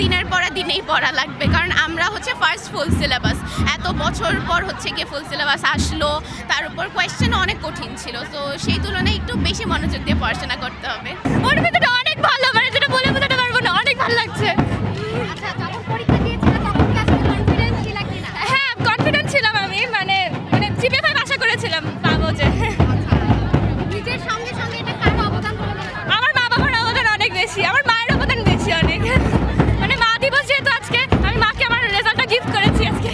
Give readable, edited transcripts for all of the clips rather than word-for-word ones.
দিনের পর দিনেই পড়া লাগবে, কারণ আমরা হচ্ছে ফার্স্ট ফুল সিলেবাস, এত বছর পর হচ্ছে গিয়ে ফুল সিলেবাস আসলো, তার উপর কোয়েশ্চেন অনেক কঠিন ছিল, তো সেই তুলনায় একটু বেশি মনোযোগ দিয়ে পড়াশোনা করতে হবে। ওর ভিতরে অনেক ভালো, মানে যেটা বলে বোঝাতে পারবো না, অনেক ভালো লাগছে। আচ্ছা, যখন পরীক্ষা দিয়েছিলে তখন কি আসলে কনফিডেন্স ছিলা কিনা? হ্যাঁ, কনফিডেন্ট ছিলাম আমি, মানে জিপিএ 5 আশা করেছিলাম পাবো যে। নিজের সঙ্গে সঙ্গে এটা কার অবদান বলে মনে করেন? আমার মা বাবার অবদান অনেক বেশি, আমার মায়ের অবদান বেশি অনেক, মানে মা দিবস যেহেতু আজকে, আমি মাকে আমার রেজাল্টটা গিফট করেছি আজকে।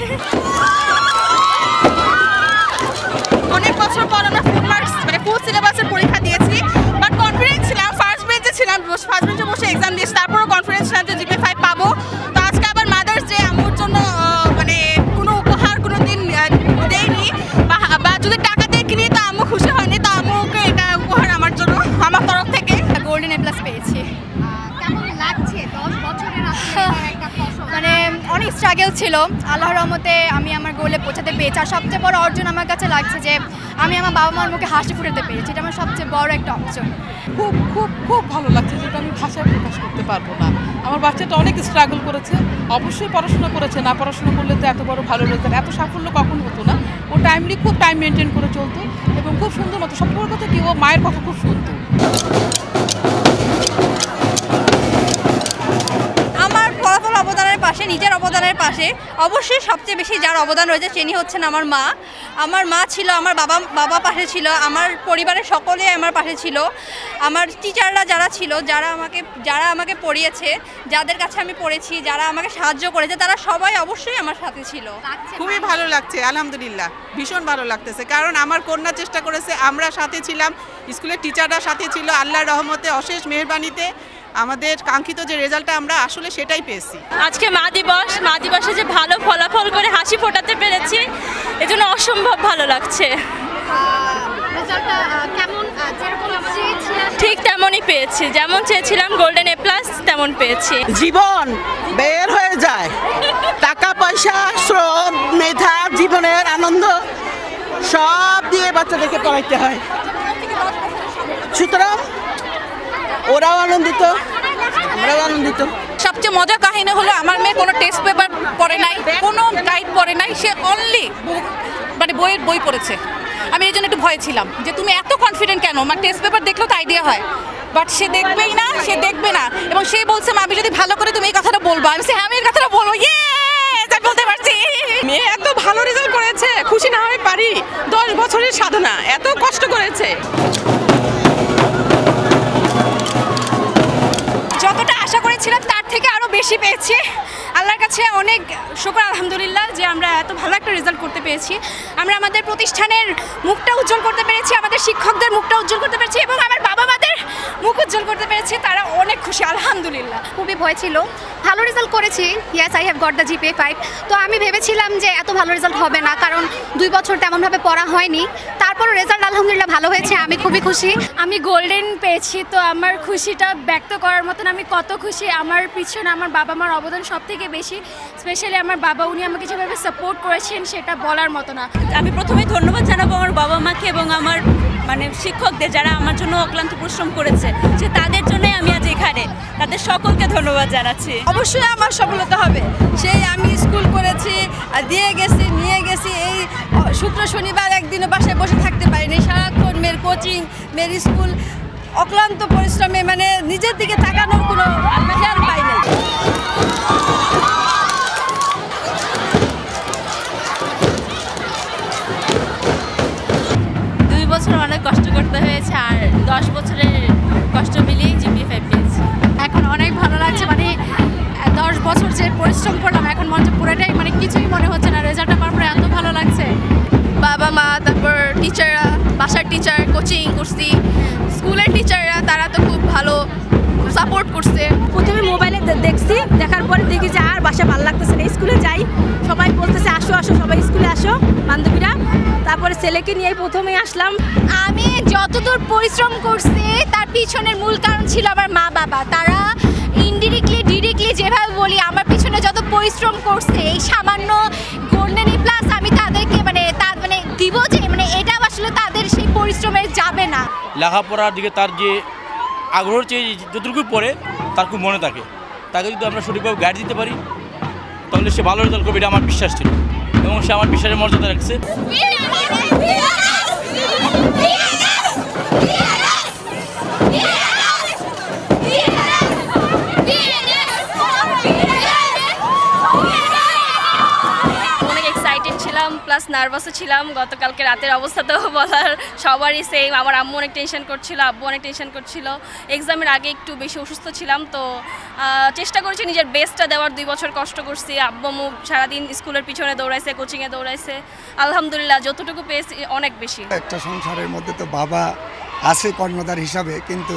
অনেক বছর পর আমরা ফুল মার্কস মানে ফুল সিলেবাসের পরীক্ষা দিয়েছি, বাট কনফিডেন্স ছিলাম, ফার্স্ট বেঞ্চে ছিলাম, ফার্স্ট বেঞ্চে বসে এক্সাম দিয়েছি, তারপরও কনফিডেন্স ছিলাম যে জিপিএ 5 পাবো। তো আজকে আবার মাদার্স ডে, আম্মুর জন্য মানে কোনো উপহার কোনো দিন দেয়নি, বা যদি টাকা দিয়ে কিনি তো আম্মু খুশি হয়নি, তো আম্মুকে এটা উপহার আমার জন্য, আমার তরফ থেকে। গোল্ডেন এ প্লাস পেয়েছি, কেমন লাগছে 10 বছরের আসলে একটা ফসল? মানে অনেক স্ট্রাগল ছিল, আল্লাহর রহমতে আমি আমার গোলে পৌঁছাতে পেরেছি। আর সবচেয়ে বড় অর্জন আমার কাছে লাগছে যে আমি আমার বাবা মার মুখে হাসি ফুটাতে পেরেছি, এটা আমার সবচেয়ে বড় একটা অর্জন। খুব খুব খুব ভালো লাগছে, যেটা আমি ভাষায় প্রকাশ করতে পারবো না। আমার বাচ্চাটা অনেক স্ট্রাগল করেছে, অবশ্যই পড়াশোনা করেছে, না পড়াশোনা করলে তো এত বড় ভালো রেজাল্ট, এত সাফল্য কখন হতো না। ও টাইমলি খুব টাইম মেনটেন করে চলতো এবং খুব সুন্দর মতো, সব বড় কথা কি ও মায়ের কথা খুব শুনতো। আমার ফলাফল অবদানের পাশে, নিজের অবদানের পাশে অবশ্যই সবচেয়ে বেশি যার অবদান রয়েছে তিনি হচ্ছেন আমার মা। আমার মা ছিল, আমার বাবা পাশে ছিল, আমার পরিবারের সকলে আমার পাশে ছিল, আমার টিচাররা যারা ছিল, যারা আমাকে পড়িয়েছে, যাদের কাছে আমি পড়েছি, যারা আমাকে সাহায্য করেছে, তারা সবাই অবশ্যই আমার সাথে ছিল। খুবই ভালো লাগছে, আলহামদুলিল্লাহ ভীষণ ভালো লাগতেছে, কারণ আমার কন্যা চেষ্টা করেছে, আমরা সাথে ছিলাম, স্কুলের টিচাররা সাথে ছিল, আল্লাহর রহমতে অশেষ মেহেরবানিতে আমাদের কাঙ্ক্ষিত যে রেজাল্টটা আমরা আসলে সেটাই পেয়েছি। আজকে মা দিবসে যে ভালো ফলাফল করে হাসি ফোটাতে পেরেছি, এজন্য অসম্ভব ভালো লাগছে। রেজাল্টটা কেমন যেরকম চেয়েছিলাম ঠিক তেমনই পেয়েছি, যেমন চেয়েছিলাম গোল্ডেন এ প্লাস তেমন পেয়েছি। জীবন বের হয়ে যায়, টাকা পয়সা, শ্রম, মেধা, জীবনের আনন্দ সব দিয়ে বাচ্চাদেরকে পড়াইতে হয়, সুতরাং ওরাও আনন্দিত, আমরাও আনন্দিত। সবচেয়ে মজার কাহিনী হলো আমার মেয়ে কোনো টেস্ট পেপার পড়ে নাই, কোনো গাইড পড়ে নাই, সে অনলি মানে বই পড়েছে। আমি এই জন্য একটু ভয় ছিলাম যে তুমি এত কনফিডেন্ট কেন, মানে টেস্ট পেপার দেখলেও তো আইডিয়া হয়, বাট সে দেখবেই না, সে দেখবে না। এবং সে বলছে মা আমি যদি ভালো করে তুমি এই কথাটা বলবো, আমি হ্যাঁ আমি এই কথাটা বলবো, আমি বলতে পারছি। মেয়ে এত ভালো রেজাল্ট করেছে, খুশি না হয়ে পারি। 10 বছরের সাধনা, এত কষ্ট করেছে। যতটা আশা করেছিলাম তার থেকে আরও বেশি পেয়েছি। আল্লাহর কাছে অনেক শুকর আলহামদুলিল্লাহ যে আমরা এত ভালো একটা রেজাল্ট করতে পেরেছি। আমরা আমাদের প্রতিষ্ঠানের মুখটা উজ্জ্বল করতে পেরেছি, আমাদের শিক্ষকদের মুখটা উজ্জ্বল করতে পেরেছি এবং আমার বাবা মাদের মুখ উজ্জ্বল করতে পেরেছি, তারা অনেক খুশি আলহামদুলিল্লাহ। খুবই ভয় ছিল, ভালো রেজাল্ট করেছি, yes I have got the GPA 5। তো আমি ভেবেছিলাম যে এত ভালো রেজাল্ট হবে না, কারণ 2 বছর তেমনভাবে পড়া হয়নি, তারপরও রেজাল্ট আলহামদুলিল্লাহ ভালো হয়েছে, আমি খুবই খুশি। আমি গোল্ডেন পেয়েছি, তো আমার খুশিটা ব্যক্ত করার মতন আমি কত খুশি। আমার পিছনে আমার বাবা মার অবদান সব থেকে বেশি, স্পেশালি আমার বাবা, উনি আমাকে যেভাবে সাপোর্ট করেছেন সেটা বলার মতো না। আমি প্রথমেই ধন্যবাদ জানাবো আমার বাবা মাকে এবং আমার মানে শিক্ষকদের, যারা আমার জন্য অক্লান্ত পরিশ্রম করেছে, যে তাদের জন্যই আমি আজ এখানে, তাদের সকলকে ধন্যবাদ জানাচ্ছি। অবশ্যই আমার সফলতা হবে, সেই আমি স্কুল করেছি, দিয়ে গেছি, নিয়ে গেছি, এই শুক্র শনিবার একদিনও বাসায় বসে থাকতে পারিনি, সারাক্ষণ মেয়ের কোচিং, মেয়ের স্কুল, অক্লান্ত পরিশ্রমে মানে নিজের দিকে তাকানোর কোনো খেয়াল পাই নাই। 2 বছর অনেক কষ্ট করতে হয়েছে, আর 10 বছরের কষ্ট মিলিয়ে জিপিএ 5 পেয়েছি। এখন অনেক ভালো লাগছে, মানে 10 বছর যে পরিশ্রম করলাম এখন মনে পুরোটাই মানে কিছুই মনে হচ্ছে না, রেজাল্টটা পাওয়ার পরে এত ভালো লাগছে। বাবা মা, তারপর টিচাররা, বাসার টিচার, কোচিং করছি, স্কুলের টিচাররা, তারা তো খুব ভালো সাপোর্ট করছে। প্রথমে মোবাইলে দেখছি, দেখার পরে দেখি যে আর বাসা ভালো লাগতেছে না, স্কুলে যাই, সবাই বলতেছে আসো আসো, সবাই স্কুলে আসো বান্ধবীরা, তারপরে ছেলেকে নিয়েই প্রথমেই আসলাম। আমি যতদূর পরিশ্রম করছি তার পিছনের মূল কারণ ছিল আমার মা বাবা, তারা ইনডিরেক্টলি ডিরেক্টলি যেভাবে বলি আমার পিছনে যত পরিশ্রম করছে, এই সামান্য গোল্ডেন এ প্লাস আমি তাদেরকে মানে দিব যে মানে এটা আসলে তাদের সেই পরিশ্রমের যাবে না। লেখাপড়ার দিকে তার যে আগ্রহ চেয়ে যতটুকু পড়ে তার খুব মনে থাকে, তাকে যদি আমরা সঠিকভাবে গাইড দিতে পারি তাহলে সে ভালো রেজাল্ট করবে, এটা আমার বিশ্বাস ছিল এবং সে আমার বিশ্বাসের মর্যাদা রাখছে। প্লাস নার্ভাসও ছিলাম। গতকালকে রাতের অবস্থা তো বলার সবারই সেম। আমার আম্মু অনেক টেনশন করছিল, আব্বু অনেক টেনশন করছিল। এক্সামের আগে একটু বেশি অসুস্থ ছিলাম, তো চেষ্টা করেছি নিজের বেস্টটা দেওয়ার। 2 বছর কষ্ট করছি, আব্বু আম্মু সারাদিন স্কুলের পিছনে দৌড়াইছে, কোচিংয়ে দৌড়াইছে। আলহামদুলিল্লাহ যতটুকু পেয়েছি অনেক বেশি। একটা সংসারের মধ্যে তো বাবা আছে কর্ণধার হিসাবে, কিন্তু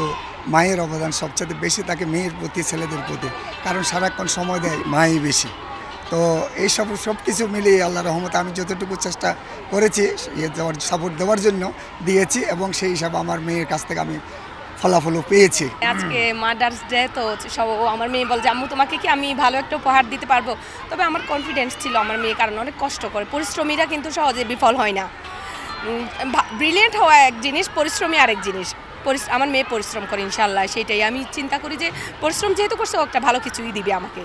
মায়ের অবদান সবচেয়ে বেশি থাকে মেয়ের প্রতি, ছেলেদের প্রতি, কারণ সারাক্ষণ সময় দেয় মাই বেশি। তো এই সব কিছু মিলিয়ে আল্লাহ রহমতে আমি যতটুকু চেষ্টা করেছি সাপোর্ট দেওয়ার জন্য দিয়েছি, এবং সেই হিসাবে আমার মেয়ের কাছ থেকে আমি ফলাফলও পেয়েছি। আজকে মাদার্স ডে, তো সব আমার মেয়ে বল যে আম্মু তোমাকে কি আমি ভালো একটা উপহার দিতে পারবো। তবে আমার কনফিডেন্স ছিল আমার মেয়ে, কারণ অনেক কষ্ট করে, পরিশ্রমীরা কিন্তু সহজে বিফল হয় না। ব্রিলিয়েন্ট হওয়া এক জিনিস, পরিশ্রমী আরেক জিনিস। আমার মেয়ে পরিশ্রম করে ইনশাল্লাহ, সেটাই আমি চিন্তা করি যে পরিশ্রম যেহেতু করছে ও একটা ভালো কিছুই দিবে আমাকে।